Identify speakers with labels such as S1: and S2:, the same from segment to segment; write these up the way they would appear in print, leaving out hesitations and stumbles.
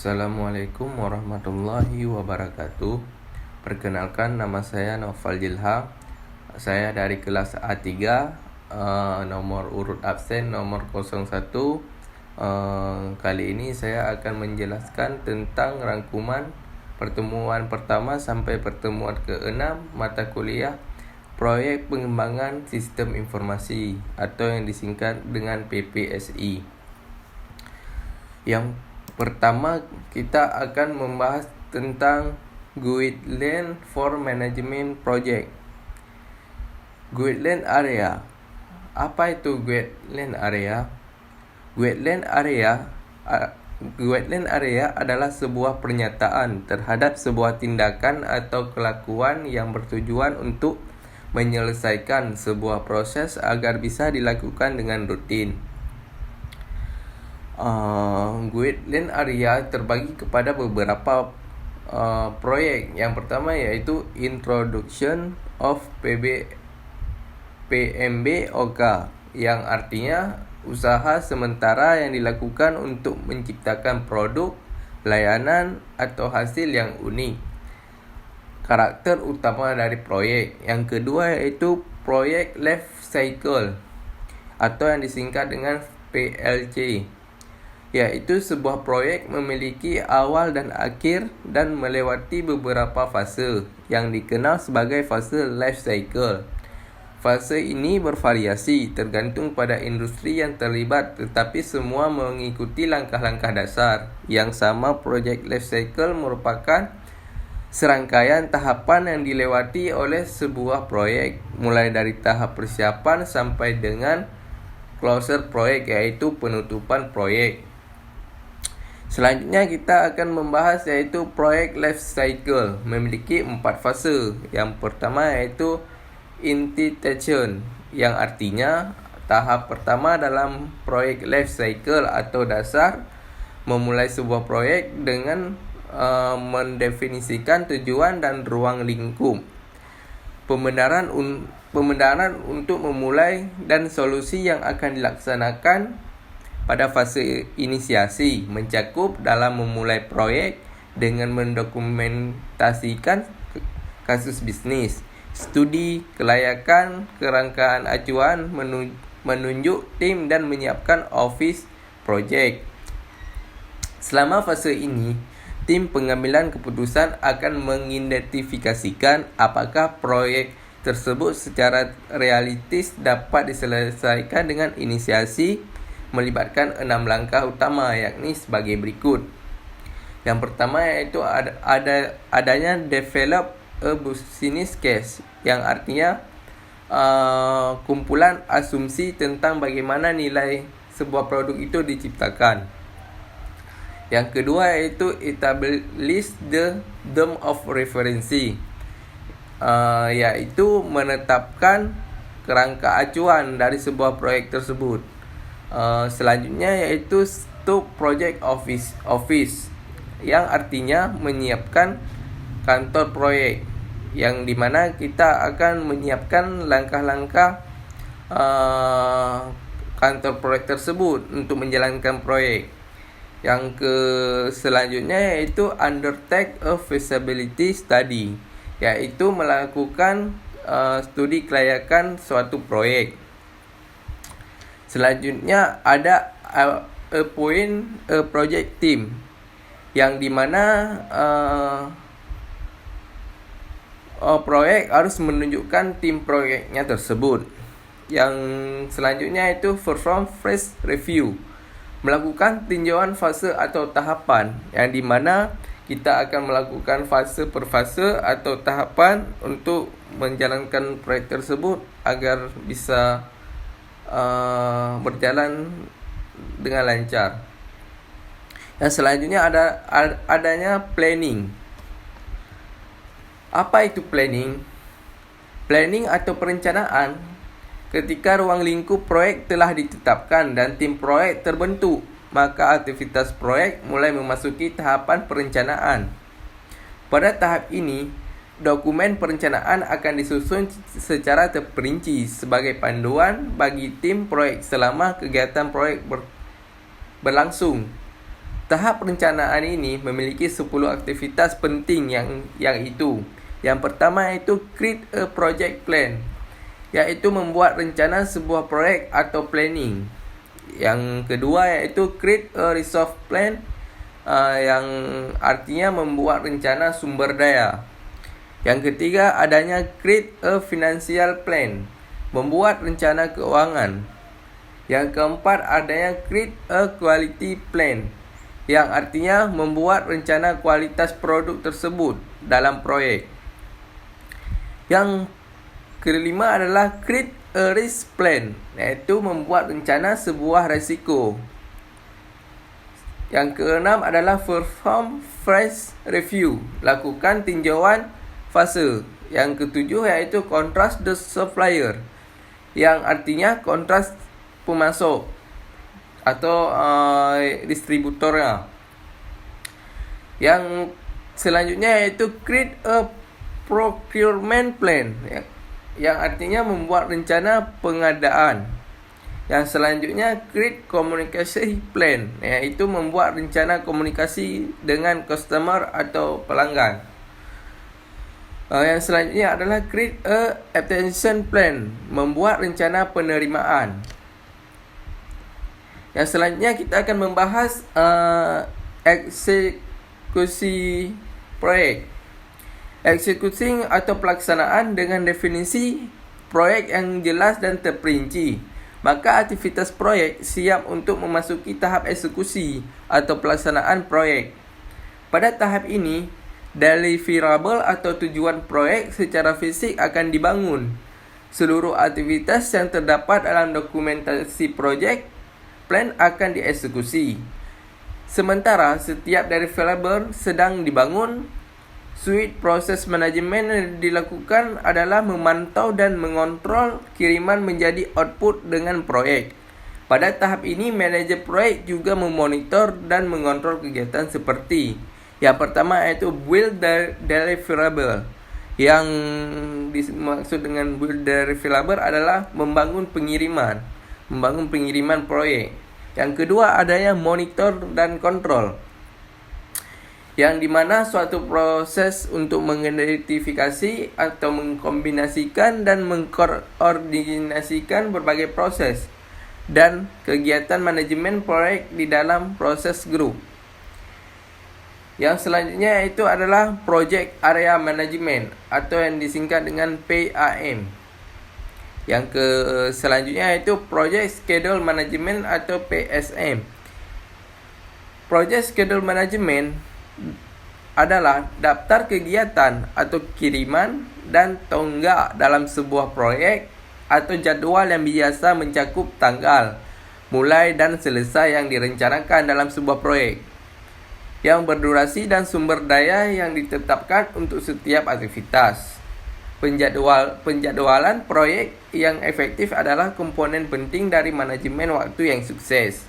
S1: Assalamualaikum warahmatullahi wabarakatuh. Perkenalkan, nama saya Naufal Jilham. Saya dari kelas A3, nomor urut absen nomor 01. Kali ini saya akan menjelaskan tentang rangkuman pertemuan pertama sampai pertemuan ke-6 mata kuliah Proyek Pengembangan Sistem Informasi atau yang disingkat dengan PPSI. Yang pertama, kita akan membahas tentang Guideline for Management Project. Guideline Area. Apa itu Guideline Area? Guideline Area adalah sebuah pernyataan terhadap sebuah tindakan atau kelakuan yang bertujuan untuk menyelesaikan sebuah proses agar bisa dilakukan dengan rutin. Guideline Area terbagi kepada beberapa proyek. Yang pertama yaitu Introduction of PMBOK, yang artinya usaha sementara yang dilakukan untuk menciptakan produk, layanan, atau hasil yang unik. Karakter utama dari proyek. Yang kedua yaitu Project Life Cycle atau yang disingkat dengan PLC, yaitu sebuah proyek memiliki awal dan akhir dan melewati beberapa fase yang dikenal sebagai fase life cycle. Fase ini bervariasi tergantung pada industri yang terlibat, tetapi semua mengikuti langkah-langkah dasar yang sama. Project life cycle merupakan serangkaian tahapan yang dilewati oleh sebuah proyek, mulai dari tahap persiapan sampai dengan closure proyek, yaitu penutupan proyek. Selanjutnya kita akan membahas yaitu Project Life Cycle, memiliki 4 fase. Yang pertama yaitu Initiation, yang artinya tahap pertama dalam Project Life Cycle atau dasar memulai sebuah proyek dengan mendefinisikan tujuan dan ruang lingkup. Pembenaran untuk memulai dan solusi yang akan dilaksanakan pada fase inisiasi mencakup dalam memulai proyek dengan mendokumentasikan kasus bisnis, studi kelayakan, kerangkaan acuan, menunjuk tim dan menyiapkan office project. Selama fase ini, tim pengambilan keputusan akan mengidentifikasikan apakah proyek tersebut secara realistis dapat diselesaikan dengan inisiasi, melibatkan 6 langkah utama, yakni sebagai berikut. Yang pertama yaitu adanya develop a business case, yang artinya kumpulan asumsi tentang bagaimana nilai sebuah produk itu diciptakan. Yang kedua yaitu establish the term of reference, yaitu menetapkan kerangka acuan dari sebuah proyek tersebut. Selanjutnya yaitu Stop Project Office, yang artinya menyiapkan kantor proyek, yang dimana kita akan menyiapkan langkah-langkah kantor proyek tersebut untuk menjalankan proyek. Yang selanjutnya yaitu Undertake a Feasibility Study, yaitu melakukan studi kelayakan suatu proyek. Selanjutnya ada appoint a project team, yang dimana proyek harus menunjukkan tim proyeknya tersebut. Yang selanjutnya itu perform phase review, melakukan tinjauan fase atau tahapan, yang dimana kita akan melakukan fase per fase atau tahapan untuk menjalankan proyek tersebut agar bisa berjalan dengan lancar. Yang selanjutnya adanya planning. Apa itu planning? Planning atau perencanaan ketika ruang lingkup proyek telah ditetapkan dan tim proyek terbentuk, maka aktivitas proyek mulai memasuki tahapan perencanaan. Pada tahap ini, dokumen perencanaan akan disusun secara terperinci sebagai panduan bagi tim proyek selama kegiatan proyek berlangsung. Tahap perencanaan ini memiliki 10 aktivitas penting yang itu. Yang pertama iaitu create a project plan, iaitu membuat rencana sebuah proyek atau planning. Yang kedua iaitu create a resource plan, yang artinya membuat rencana sumber daya. Yang ketiga adanya create a financial plan, membuat rencana keuangan. Yang keempat adanya create a quality plan, yang artinya membuat rencana kualitas produk tersebut dalam proyek. Yang kelima adalah create a risk plan, iaitu membuat rencana sebuah risiko. Yang keenam adalah perform phase review, lakukan tinjauan fase. Yang ketujuh iaitu contract the supplier, yang artinya kontrak pemasok atau distributornya. Yang selanjutnya iaitu create a procurement plan, yang artinya membuat rencana pengadaan. Yang selanjutnya create communication plan, iaitu membuat rencana komunikasi dengan customer atau pelanggan. Yang selanjutnya adalah create a attention plan, membuat rencana penerimaan. Yang selanjutnya kita akan membahas eksekusi proyek. Eksekusi atau pelaksanaan dengan definisi proyek yang jelas dan terperinci. Maka aktivitas proyek siap untuk memasuki tahap eksekusi atau pelaksanaan proyek. Pada tahap ini, deliverable atau tujuan proyek secara fisik akan dibangun. Seluruh aktivitas yang terdapat dalam dokumentasi proyek plan akan dieksekusi. Sementara setiap deliverable sedang dibangun, suite proses manajemen yang dilakukan adalah memantau dan mengontrol kiriman menjadi output dengan proyek. Pada tahap ini, manajer proyek juga memonitor dan mengontrol kegiatan seperti yang pertama iaitu build deliverable. Yang dimaksud dengan build deliverable adalah membangun pengiriman proyek. Yang kedua adanya monitor dan kontrol, yang dimana suatu proses untuk mengidentifikasi atau mengkombinasikan dan mengkoordinasikan berbagai proses dan kegiatan manajemen proyek di dalam proses grup. Yang selanjutnya itu adalah Project Area Management atau yang disingkat dengan PAM. Yang selanjutnya itu Project Schedule Management atau PSM. Project Schedule Management adalah daftar kegiatan atau kiriman dan tonggak dalam sebuah proyek atau jadual yang biasa mencakup tanggal mulai dan selesai yang direncanakan dalam sebuah proyek, yang berdurasi dan sumber daya yang ditetapkan untuk setiap aktivitas. Penjadwalan proyek yang efektif adalah komponen penting dari manajemen waktu yang sukses.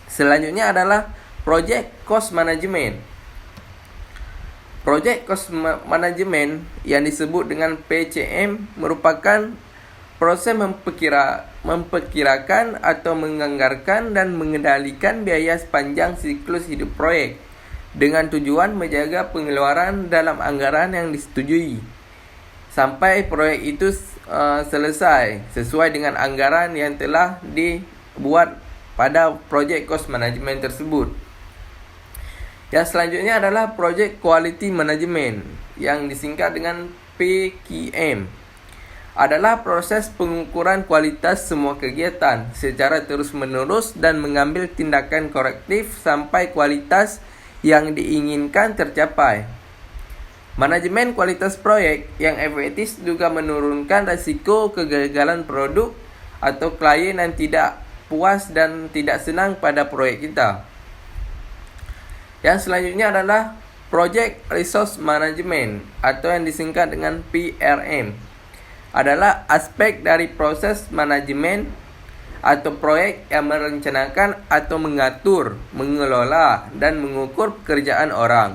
S1: Selanjutnya adalah Project Cost Management. Project Cost Management yang disebut dengan PCM merupakan proses memperkirakan atau menganggarkan dan mengendalikan biaya sepanjang siklus hidup proyek dengan tujuan menjaga pengeluaran dalam anggaran yang disetujui sampai proyek itu selesai sesuai dengan anggaran yang telah dibuat pada Project Cost Management tersebut. Yang selanjutnya adalah Project Quality Management yang disingkat dengan PQM. Adalah proses pengukuran kualitas semua kegiatan secara terus-menerus dan mengambil tindakan korektif sampai kualitas yang diinginkan tercapai. Manajemen kualitas proyek yang efektif juga menurunkan risiko kegagalan produk atau klien yang tidak puas dan tidak senang pada proyek kita. Yang selanjutnya adalah Project Resource Management atau yang disingkat dengan PRM. Adalah aspek dari proses manajemen atau proyek yang merencanakan atau mengatur, mengelola dan mengukur pekerjaan orang.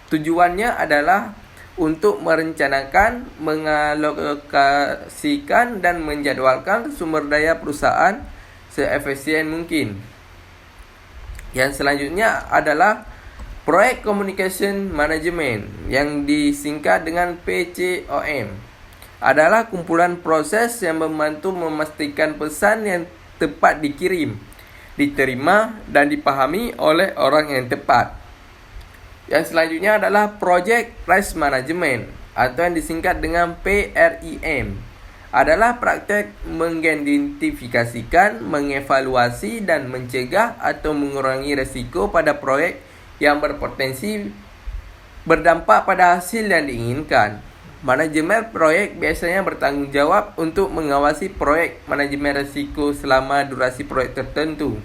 S1: Tujuannya adalah untuk merencanakan, mengalokasikan dan menjadwalkan sumber daya perusahaan seefisien mungkin. Yang selanjutnya adalah Project Communication Management yang disingkat dengan PCOM. Adalah kumpulan proses yang membantu memastikan pesan yang tepat dikirim, diterima dan dipahami oleh orang yang tepat. Yang selanjutnya adalah Project Risk Management atau yang disingkat dengan PRIM. Adalah praktek mengidentifikasikan, mengevaluasi dan mencegah atau mengurangi risiko pada proyek yang berpotensi berdampak pada hasil yang diinginkan. Manajemen proyek biasanya bertanggung jawab untuk mengawasi proyek manajemen risiko selama durasi proyek tertentu.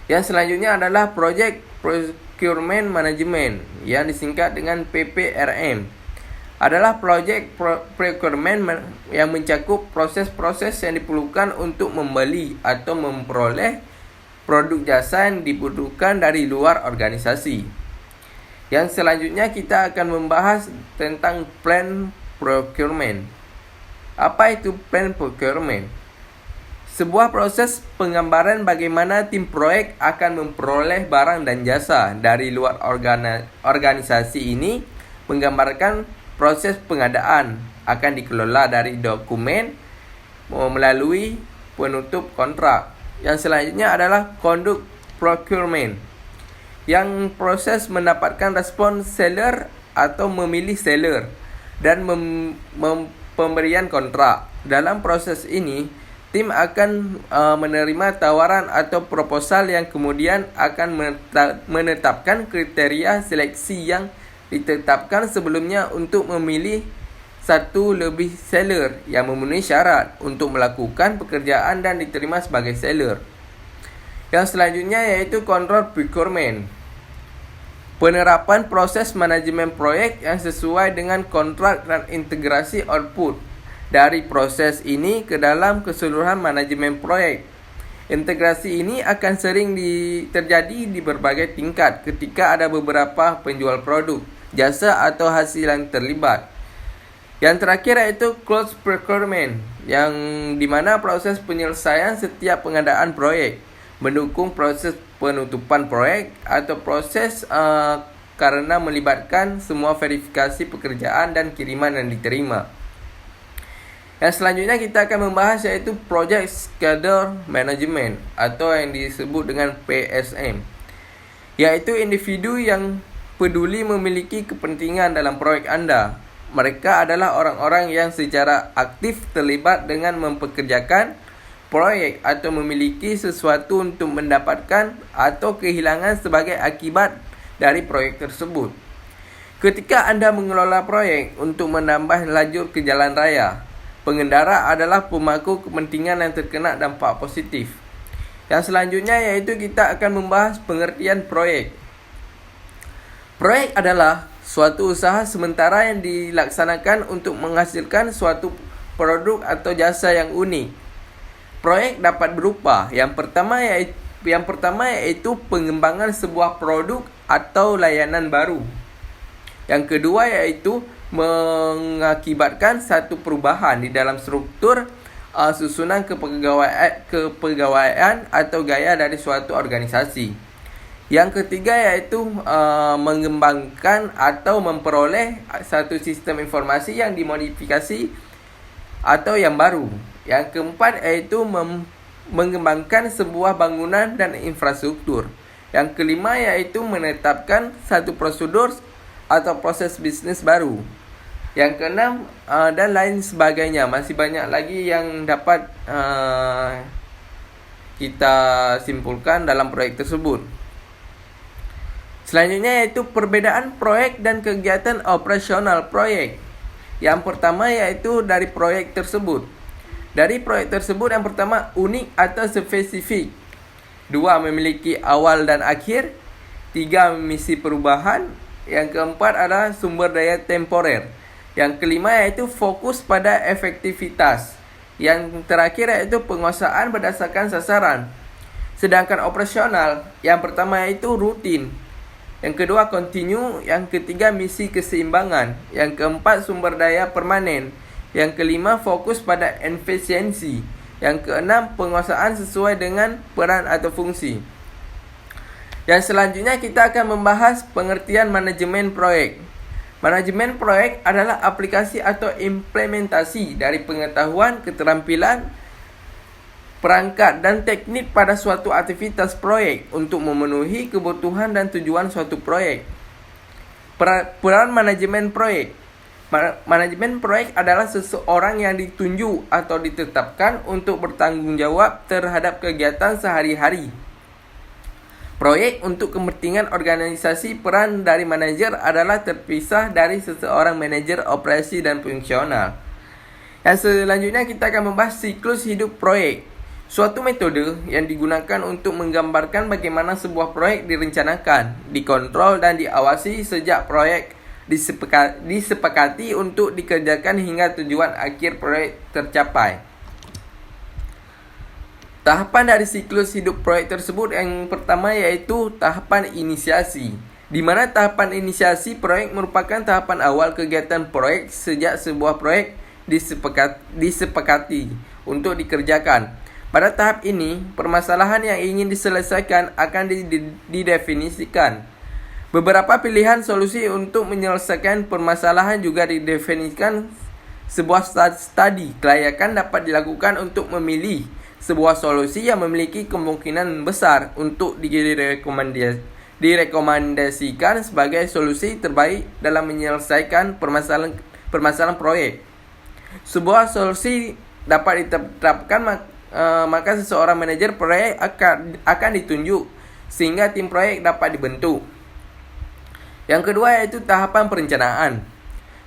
S1: Yang selanjutnya adalah Project Procurement Management yang disingkat dengan PPRM. Adalah project procurement yang mencakup proses-proses yang diperlukan untuk membeli atau memperoleh produk jasa yang dibutuhkan dari luar organisasi. Yang selanjutnya kita akan membahas tentang plan procurement. Apa itu plan procurement? Sebuah proses penggambaran bagaimana tim proyek akan memperoleh barang dan jasa dari luar organisasi ini menggambarkan proses pengadaan akan dikelola dari dokumen melalui penutup kontrak. Yang selanjutnya adalah conduct procurement, yang proses mendapatkan respon seller atau memilih seller dan pemberian kontrak. Dalam proses ini, tim akan menerima tawaran atau proposal yang kemudian akan menetapkan kriteria seleksi yang ditetapkan sebelumnya untuk memilih satu lebih seller yang memenuhi syarat untuk melakukan pekerjaan dan diterima sebagai seller. Yang selanjutnya yaitu control procurement. Penerapan proses manajemen proyek yang sesuai dengan kontrak dan integrasi output dari proses ini ke dalam keseluruhan manajemen proyek. Integrasi ini akan sering terjadi di berbagai tingkat ketika ada beberapa penjual produk, jasa atau hasil yang terlibat. Yang terakhir yaitu close procurement, yang dimana proses penyelesaian setiap pengadaan proyek, mendukung proses penutupan proyek atau proses karena melibatkan semua verifikasi pekerjaan dan kiriman yang diterima. Yang selanjutnya kita akan membahas yaitu Project Schedule Management atau yang disebut dengan PSM, yaitu individu yang peduli memiliki kepentingan dalam proyek Anda. Mereka adalah orang-orang yang secara aktif terlibat dengan mempekerjakan proyek atau memiliki sesuatu untuk mendapatkan atau kehilangan sebagai akibat dari proyek tersebut. Ketika Anda mengelola proyek untuk menambah lajur ke jalan raya, pengendara adalah pemangku kepentingan yang terkena dampak positif. Yang selanjutnya yaitu kita akan membahas pengertian proyek. Proyek adalah suatu usaha sementara yang dilaksanakan untuk menghasilkan suatu produk atau jasa yang unik. Proyek dapat berupa yang pertama yaitu pengembangan sebuah produk atau layanan baru. Yang kedua yaitu mengakibatkan satu perubahan di dalam struktur susunan kepegawaian atau gaya dari suatu organisasi. Yang ketiga yaitu mengembangkan atau memperoleh satu sistem informasi yang dimodifikasi atau yang baru. Yang keempat yaitu mengembangkan sebuah bangunan dan infrastruktur. Yang kelima yaitu menetapkan satu prosedur atau proses bisnis baru. Yang keenam dan lain sebagainya. Masih banyak lagi yang dapat kita simpulkan dalam proyek tersebut. Selanjutnya yaitu perbedaan proyek dan kegiatan operasional proyek. Yang pertama yaitu dari proyek tersebut. Dari proyek tersebut yang pertama unik atau spesifik. 2. Memiliki awal dan akhir. 3. Misi perubahan. Yang keempat adalah sumber daya temporer. Yang kelima yaitu fokus pada efektivitas. Yang terakhir yaitu penguasaan berdasarkan sasaran. Sedangkan operasional, yang pertama yaitu rutin. Yang kedua continue, yang ketiga misi keseimbangan, yang keempat sumber daya permanen, yang kelima fokus pada efisiensi, yang keenam penguasaan sesuai dengan peran atau fungsi. Yang selanjutnya kita akan membahas pengertian manajemen proyek. Manajemen proyek adalah aplikasi atau implementasi dari pengetahuan, keterampilan, perangkat dan teknik pada suatu aktivitas proyek untuk memenuhi kebutuhan dan tujuan suatu proyek. Peran manajemen proyek. Manajemen proyek adalah seseorang yang ditunjuk atau ditetapkan untuk bertanggung jawab terhadap kegiatan sehari-hari proyek untuk kepentingan organisasi. Peran dari manajer adalah terpisah dari seseorang manajer operasi dan fungsional. Yang selanjutnya kita akan membahas siklus hidup proyek. Suatu metode yang digunakan untuk menggambarkan bagaimana sebuah proyek direncanakan, dikontrol dan diawasi sejak proyek disepakati untuk dikerjakan hingga tujuan akhir proyek tercapai. Tahapan dari siklus hidup proyek tersebut yang pertama yaitu tahapan inisiasi, di mana tahapan inisiasi proyek merupakan tahapan awal kegiatan proyek sejak sebuah proyek disepakati untuk dikerjakan. Pada tahap ini, permasalahan yang ingin diselesaikan akan didefinisikan. Beberapa pilihan solusi untuk menyelesaikan permasalahan juga didefinisikan. Sebuah studi kelayakan dapat dilakukan untuk memilih sebuah solusi yang memiliki kemungkinan besar untuk direkomendasikan sebagai solusi terbaik dalam menyelesaikan permasalahan proyek. Sebuah solusi dapat diterapkan, maka seseorang manajer proyek akan ditunjuk sehingga tim proyek dapat dibentuk. Yang kedua yaitu tahapan perencanaan.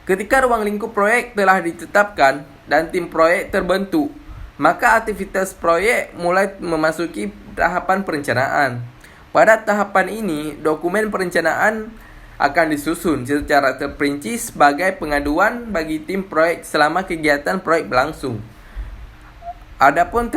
S1: Ketika ruang lingkup proyek telah ditetapkan dan tim proyek terbentuk, maka aktivitas proyek mulai memasuki tahapan perencanaan. Pada tahapan ini, dokumen perencanaan akan disusun secara terperinci sebagai pengaduan bagi tim proyek selama kegiatan proyek berlangsung. Adapun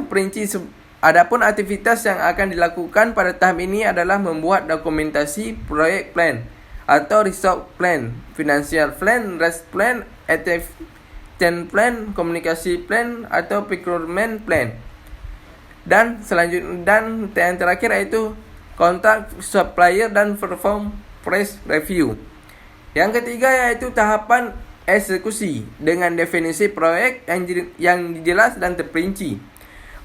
S1: aktivitas yang akan dilakukan pada tahap ini adalah membuat dokumentasi proyek plan atau resource plan, financial plan, risk plan, action plan, komunikasi plan atau procurement plan. Dan yang terakhir yaitu kontrak supplier dan perform price review. Yang ketiga yaitu tahapan eksekusi dengan definisi proyek yang jelas dan terperinci.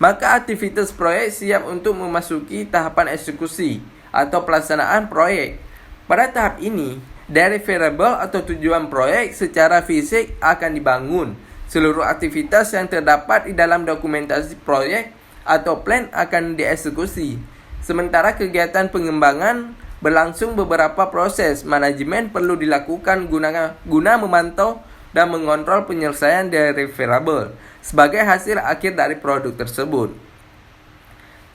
S1: Maka aktivitas proyek siap untuk memasuki tahapan eksekusi atau pelaksanaan proyek. Pada tahap ini, deliverable atau tujuan proyek secara fisik akan dibangun. Seluruh aktivitas yang terdapat di dalam dokumentasi proyek atau plan akan dieksekusi. Sementara kegiatan pengembangan berlangsung, beberapa proses manajemen perlu dilakukan guna memantau dan mengontrol penyelesaian deliverable sebagai hasil akhir dari produk tersebut.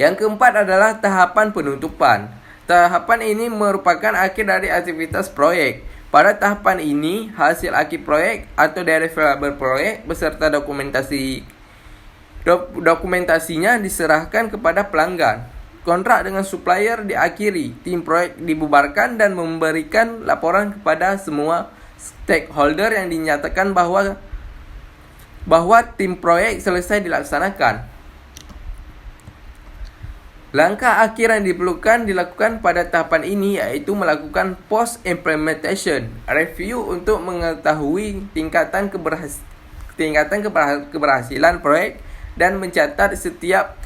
S1: Yang keempat adalah tahapan penutupan. Tahapan ini merupakan akhir dari aktivitas proyek. Pada tahapan ini, hasil akhir proyek atau deliverable proyek beserta dokumentasinya diserahkan kepada pelanggan. Kontrak dengan supplier diakhiri, tim proyek dibubarkan dan memberikan laporan kepada semua stakeholder yang dinyatakan bahwa tim proyek selesai dilaksanakan. Langkah akhir yang dilakukan pada tahapan ini yaitu melakukan post implementation review untuk mengetahui tingkatan keberhasilan proyek dan mencatat setiap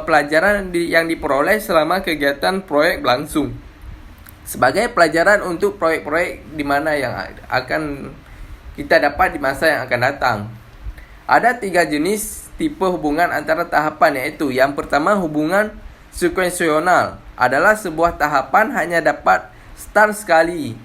S1: pelajaran yang diperoleh selama kegiatan proyek berlangsung sebagai pelajaran untuk proyek-proyek di mana yang akan kita dapat di masa yang akan datang. Ada 3 jenis tipe hubungan antara tahapan, yaitu yang pertama, hubungan sekuensional adalah sebuah tahapan hanya dapat start sekali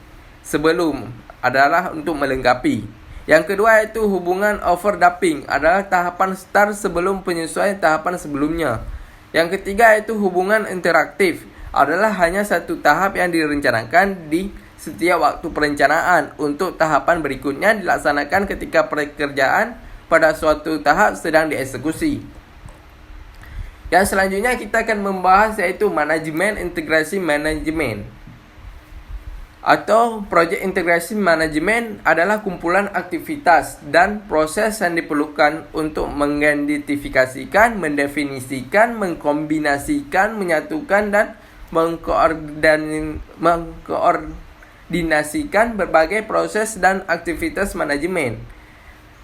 S1: sebelum adalah untuk melengkapi. Yang kedua yaitu hubungan overlapping adalah tahapan start sebelum penyesuaian tahapan sebelumnya. Yang ketiga yaitu hubungan interaktif adalah hanya satu tahap yang direncanakan di setiap waktu perencanaan untuk tahapan berikutnya dilaksanakan ketika pekerjaan pada suatu tahap sedang dieksekusi. Yang selanjutnya kita akan membahas yaitu manajemen integrasi manajemen atau project integrasi manajemen adalah kumpulan aktivitas dan proses yang diperlukan untuk mengidentifikasikan, mendefinisikan, mengkombinasikan, menyatukan dan mengkoordinasikan berbagai proses dan aktivitas manajemen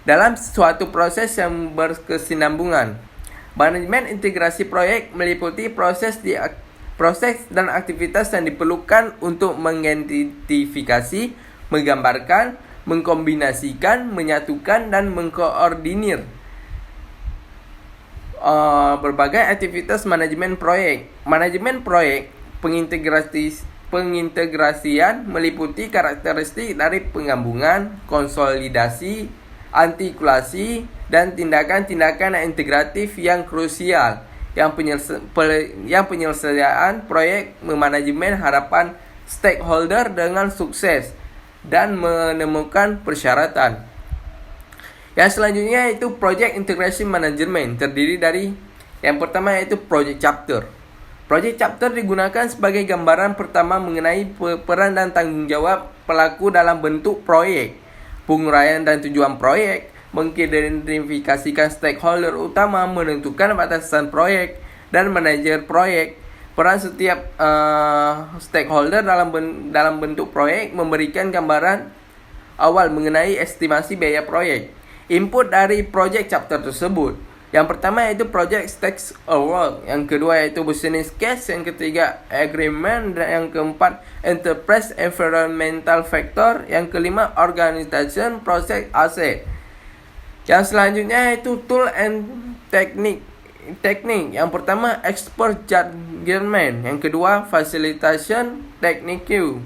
S1: dalam suatu proses yang berkesinambungan. Manajemen integrasi proyek meliputi proses dan aktivitas yang diperlukan untuk mengidentifikasi, menggambarkan, mengkombinasikan, menyatukan, dan mengkoordinir berbagai aktivitas manajemen proyek. Manajemen proyek pengintegrasian meliputi karakteristik dari penggabungan, konsolidasi, artikulasi, dan tindakan-tindakan integratif yang krusial yang penyelesaian proyek memanajemen harapan stakeholder dengan sukses dan menemukan persyaratan. Yang selanjutnya yaitu Project Integration Management, terdiri dari yang pertama yaitu Project Chapter. Project Chapter digunakan sebagai gambaran pertama mengenai peran dan tanggung jawab pelaku dalam bentuk proyek, penguraian dan tujuan proyek, mengidentifikasikan stakeholder utama, menentukan batasan proyek, dan manajer proyek. Peran setiap stakeholder dalam bentuk proyek memberikan gambaran awal mengenai estimasi biaya proyek. Input dari project chapter tersebut. Yang pertama yaitu project stakes of work, yang kedua yaitu business case, yang ketiga agreement, dan yang keempat enterprise environmental factor, yang kelima organization process asset. Yang selanjutnya yaitu tool and teknik. Yang pertama expert judgment, yang kedua facilitation technique.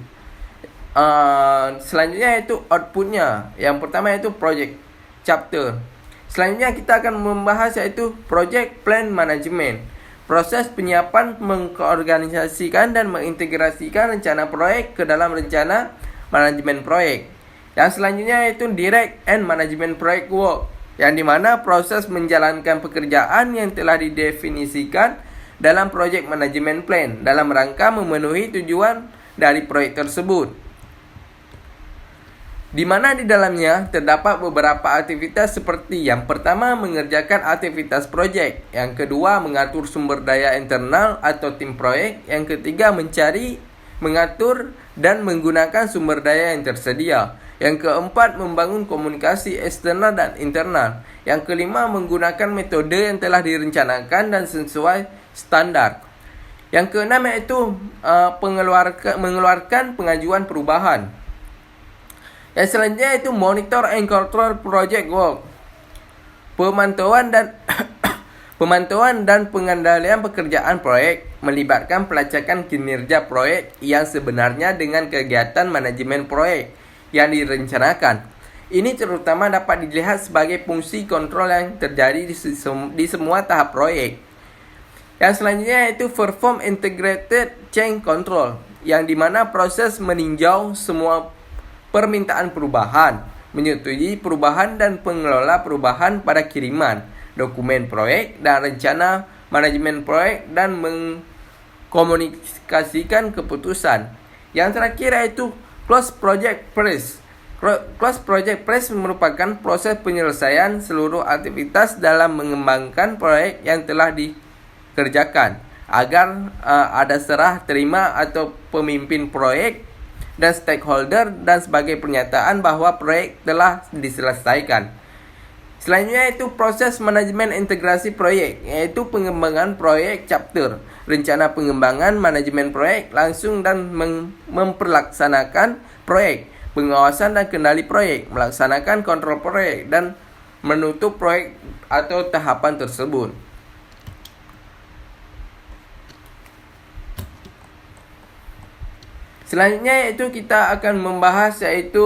S1: Selanjutnya yaitu outputnya. Yang pertama yaitu project chapter. Selanjutnya kita akan membahas yaitu project plan management. Proses penyiapan, mengorganisasikan dan mengintegrasikan rencana proyek ke dalam rencana manajemen proyek. Yang selanjutnya yaitu direct and management project work, yang dimana proses menjalankan pekerjaan yang telah didefinisikan dalam project management plan dalam rangka memenuhi tujuan dari proyek tersebut, di mana di dalamnya terdapat beberapa aktivitas seperti yang pertama mengerjakan aktivitas proyek, yang kedua mengatur sumber daya internal atau tim proyek, yang ketiga mencari, mengatur dan menggunakan sumber daya yang tersedia, yang keempat membangun komunikasi eksternal dan internal, yang kelima menggunakan metode yang telah direncanakan dan sesuai standar, yang keenam yaitu mengeluarkan pengajuan perubahan. Yang selanjutnya itu monitor and control project work. Pemantauan dan pengendalian pekerjaan proyek melibatkan pelacakan kinerja proyek yang sebenarnya dengan kegiatan manajemen proyek yang direncanakan. Ini terutama dapat dilihat sebagai fungsi kontrol yang terjadi di semua tahap proyek. Yang selanjutnya yaitu perform integrated change control, yang dimana proses meninjau semua permintaan perubahan, menyetujui perubahan dan pengelola perubahan pada kiriman, dokumen proyek dan rencana manajemen proyek, dan mengkomunikasikan keputusan. Yang terakhir yaitu close project phase. Close project phase merupakan proses penyelesaian seluruh aktivitas dalam mengembangkan proyek yang telah dikerjakan agar ada serah terima atau pemimpin proyek dan stakeholder dan sebagai pernyataan bahwa proyek telah diselesaikan. Selanjutnya itu proses manajemen integrasi proyek, yaitu pengembangan proyek chapter, rencana pengembangan manajemen proyek langsung dan memperlaksanakan proyek, pengawasan dan kendali proyek, melaksanakan kontrol proyek, dan menutup proyek atau tahapan tersebut. Selanjutnya yaitu kita akan membahas yaitu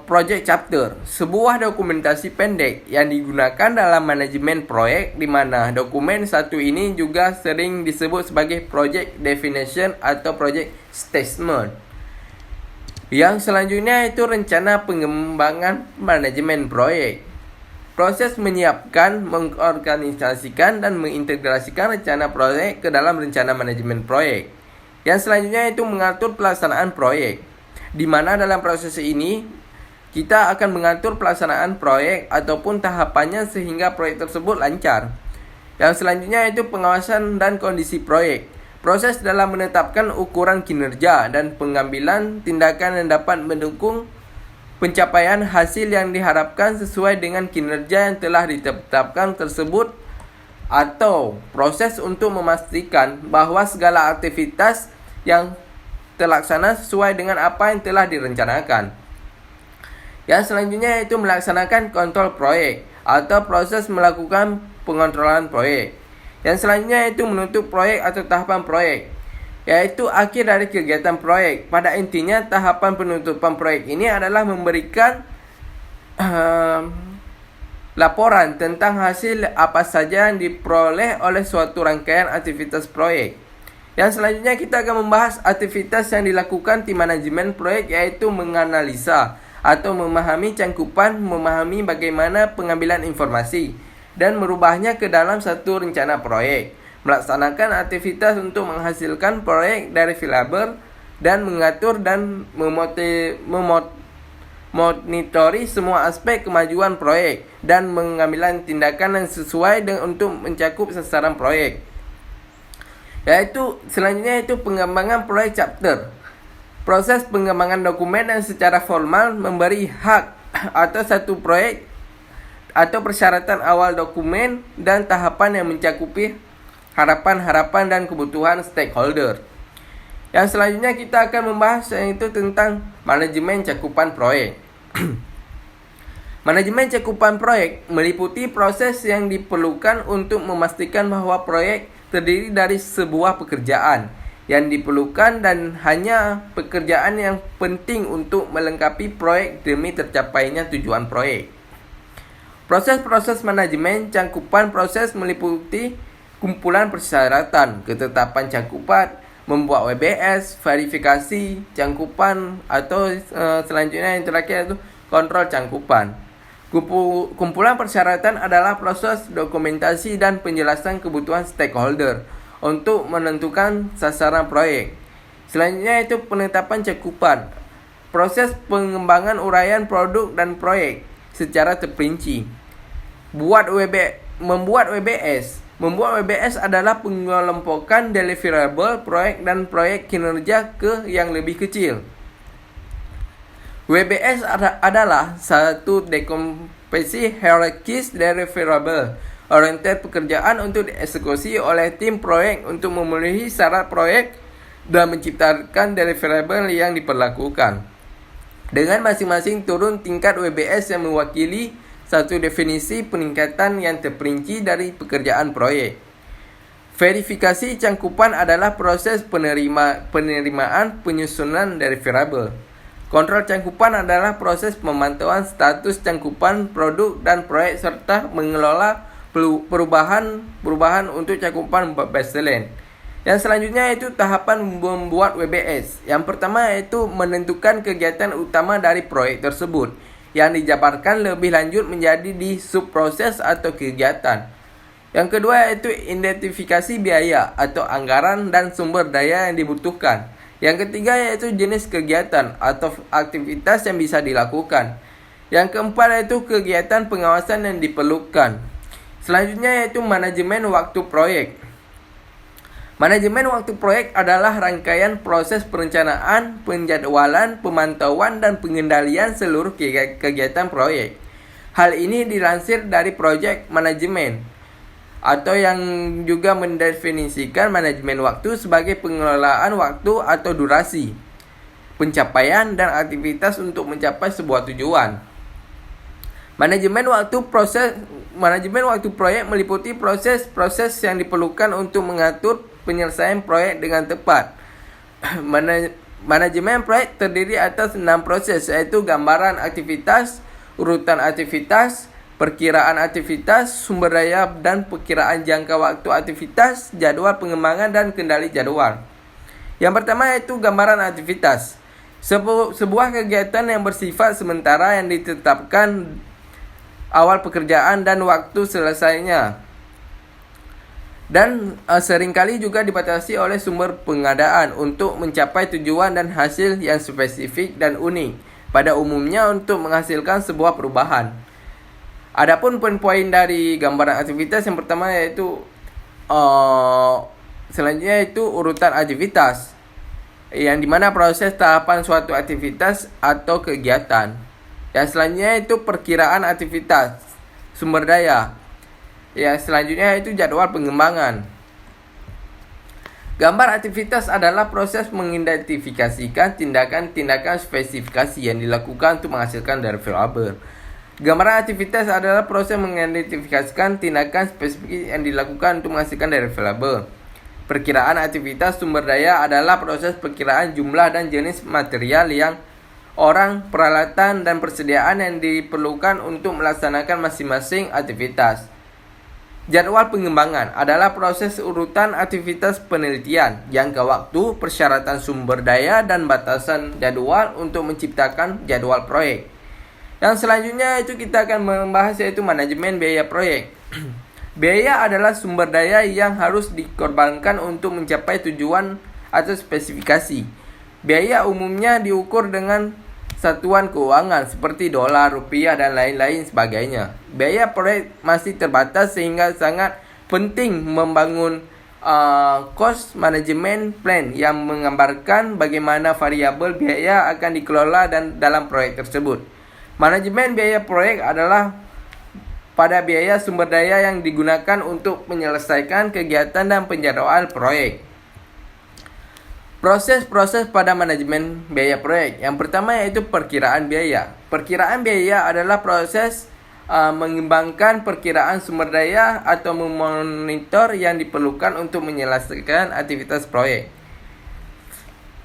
S1: project chapter, sebuah dokumentasi pendek yang digunakan dalam manajemen proyek, di mana dokumen satu ini juga sering disebut sebagai project definition atau project statement. Yang selanjutnya itu rencana pengembangan manajemen proyek. Proses menyiapkan, mengorganisasikan, dan mengintegrasikan rencana proyek ke dalam rencana manajemen proyek. Yang selanjutnya itu mengatur pelaksanaan proyek, di mana dalam proses ini kita akan mengatur pelaksanaan proyek ataupun tahapannya sehingga proyek tersebut lancar. Yang selanjutnya itu pengawasan dan kondisi proyek. Proses dalam menetapkan ukuran kinerja dan pengambilan tindakan yang dapat mendukung pencapaian hasil yang diharapkan sesuai dengan kinerja yang telah ditetapkan tersebut, atau proses untuk memastikan bahwa segala aktivitas yang terlaksana sesuai dengan apa yang telah direncanakan. Yang selanjutnya yaitu melaksanakan kontrol proyek atau proses melakukan pengontrolan proyek. Yang selanjutnya yaitu menutup proyek atau tahapan proyek, yaitu akhir dari kegiatan proyek. Pada intinya tahapan penutupan proyek ini adalah memberikan laporan tentang hasil apa saja yang diperoleh oleh suatu rangkaian aktivitas proyek. Yang selanjutnya kita akan membahas aktivitas yang dilakukan tim manajemen proyek, yaitu menganalisa atau memahami cangkupan, memahami bagaimana pengambilan informasi dan merubahnya ke dalam satu rencana proyek, melaksanakan aktivitas untuk menghasilkan proyek dari variabel dan mengatur dan memonitori semua aspek kemajuan proyek dan mengambil tindakan yang sesuai untuk mencakup sasaran proyek. Yaitu selanjutnya itu pengembangan proyek chapter. Proses pengembangan dokumen yang secara formal memberi hak atau satu proyek atau persyaratan awal dokumen dan tahapan yang mencakupi harapan-harapan dan kebutuhan stakeholder. Yang selanjutnya kita akan membahas yaitu tentang manajemen cakupan proyek. Manajemen cakupan proyek meliputi proses yang diperlukan untuk memastikan bahwa proyek terdiri dari sebuah pekerjaan yang diperlukan dan hanya pekerjaan yang penting untuk melengkapi proyek demi tercapainya tujuan proyek. Proses-proses manajemen cangkupan proses meliputi kumpulan persyaratan, ketetapan cangkupan, membuat WBS, verifikasi cangkupan, atau selanjutnya yang terakhir itu kontrol cangkupan. Kumpulan persyaratan adalah proses dokumentasi dan penjelasan kebutuhan stakeholder untuk menentukan sasaran proyek. Selanjutnya itu penetapan cakupan. Proses pengembangan uraian produk dan proyek secara terperinci. Membuat WBS. Membuat WBS adalah pengelompokan deliverable proyek dan proyek kinerja ke yang lebih kecil. WBS adalah satu dekompresi hierarkis deliverable oriented pekerjaan untuk dieksekusi oleh tim proyek untuk memenuhi syarat proyek dan menciptakan deliverable yang diperlakukan. Dengan masing-masing turun tingkat WBS yang mewakili satu definisi peningkatan yang terperinci dari pekerjaan proyek. Verifikasi cangkupan adalah proses penerimaan penyusunan deliverable. Kontrol cangkupan adalah proses pemantauan status cangkupan produk dan proyek serta mengelola perubahan untuk cakupan baseline. Yang selanjutnya yaitu tahapan membuat WBS. Yang pertama yaitu menentukan kegiatan utama dari proyek tersebut yang dijabarkan lebih lanjut menjadi di subproses atau kegiatan. Yang kedua yaitu identifikasi biaya atau anggaran dan sumber daya yang dibutuhkan. Yang ketiga yaitu jenis kegiatan atau aktivitas yang bisa dilakukan. Yang keempat yaitu kegiatan pengawasan yang diperlukan. Selanjutnya yaitu manajemen waktu proyek. Manajemen waktu proyek adalah rangkaian proses perencanaan, penjadwalan, pemantauan, dan pengendalian seluruh kegiatan proyek. Hal ini dilansir dari project management, atau yang juga mendefinisikan manajemen waktu sebagai pengelolaan waktu atau durasi, pencapaian, dan aktivitas untuk mencapai sebuah tujuan. Manajemen waktu proyek meliputi proses-proses yang diperlukan untuk mengatur penyelesaian proyek dengan tepat. Manajemen proyek terdiri atas 6 proses, yaitu gambaran aktivitas, urutan aktivitas, perkiraan aktivitas, sumber daya dan perkiraan jangka waktu aktivitas, jadwal pengembangan dan kendali jadwal. Yang pertama yaitu gambaran aktivitas. Sebuah kegiatan yang bersifat sementara yang ditetapkan awal pekerjaan dan waktu selesainya, dan seringkali juga dibatasi oleh sumber pengadaan untuk mencapai tujuan dan hasil yang spesifik dan unik, pada umumnya untuk menghasilkan sebuah perubahan. Adapun poin-poin dari gambaran aktivitas yang pertama yaitu selanjutnya itu urutan aktivitas, yang dimana proses tahapan suatu aktivitas atau kegiatan. Yang selanjutnya itu perkiraan aktivitas, sumber daya. Yang selanjutnya itu jadwal pengembangan. Gambar aktivitas adalah proses mengidentifikasikan tindakan-tindakan spesifikasi yang dilakukan untuk menghasilkan variabel. Gambaran aktivitas adalah proses mengidentifikasikan tindakan spesifik yang dilakukan untuk menghasilkan variabel. Perkiraan aktivitas sumber daya adalah proses perkiraan jumlah dan jenis material yang orang, peralatan, dan persediaan yang diperlukan untuk melaksanakan masing-masing aktivitas. Jadwal pengembangan adalah proses urutan aktivitas penelitian, jangka waktu, persyaratan sumber daya, dan batasan jadwal untuk menciptakan jadwal proyek. Yang selanjutnya itu kita akan membahas yaitu manajemen biaya proyek. Biaya adalah sumber daya yang harus dikorbankan untuk mencapai tujuan atau spesifikasi. Biaya umumnya diukur dengan satuan keuangan seperti dolar, rupiah, dan lain-lain sebagainya. Biaya proyek masih terbatas sehingga sangat penting membangun cost management plan yang menggambarkan bagaimana variabel biaya akan dikelola dan dalam proyek tersebut. Manajemen biaya proyek adalah pada biaya sumber daya yang digunakan untuk menyelesaikan kegiatan dan penjadwalan proyek. Proses-proses pada manajemen biaya proyek. Yang pertama yaitu perkiraan biaya. Perkiraan biaya adalah proses mengembangkan perkiraan sumber daya atau memonitor yang diperlukan untuk menyelesaikan aktivitas proyek.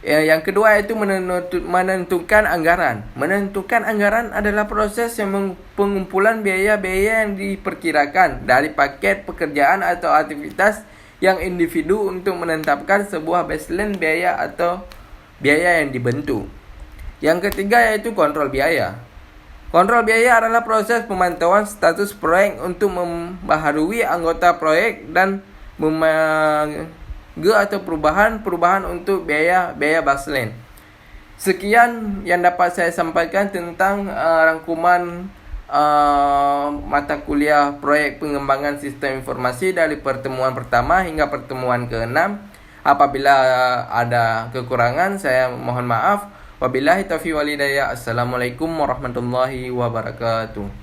S1: Yang kedua yaitu menentukan anggaran. Menentukan anggaran adalah proses yang pengumpulan biaya-biaya yang diperkirakan dari paket pekerjaan atau aktivitas yang individu untuk menetapkan sebuah baseline biaya atau biaya yang dibentuk. Yang ketiga yaitu kontrol biaya. Kontrol biaya adalah proses pemantauan status proyek untuk membaharui anggota proyek dan atau perubahan untuk biaya baseline. Sekian yang dapat saya sampaikan tentang rangkuman mata kuliah proyek pengembangan sistem informasi dari pertemuan pertama hingga pertemuan ke-6. Apabila ada kekurangan saya mohon maaf. Wabillahi taufiq wal hidayah. Assalamualaikum warahmatullahi wabarakatuh.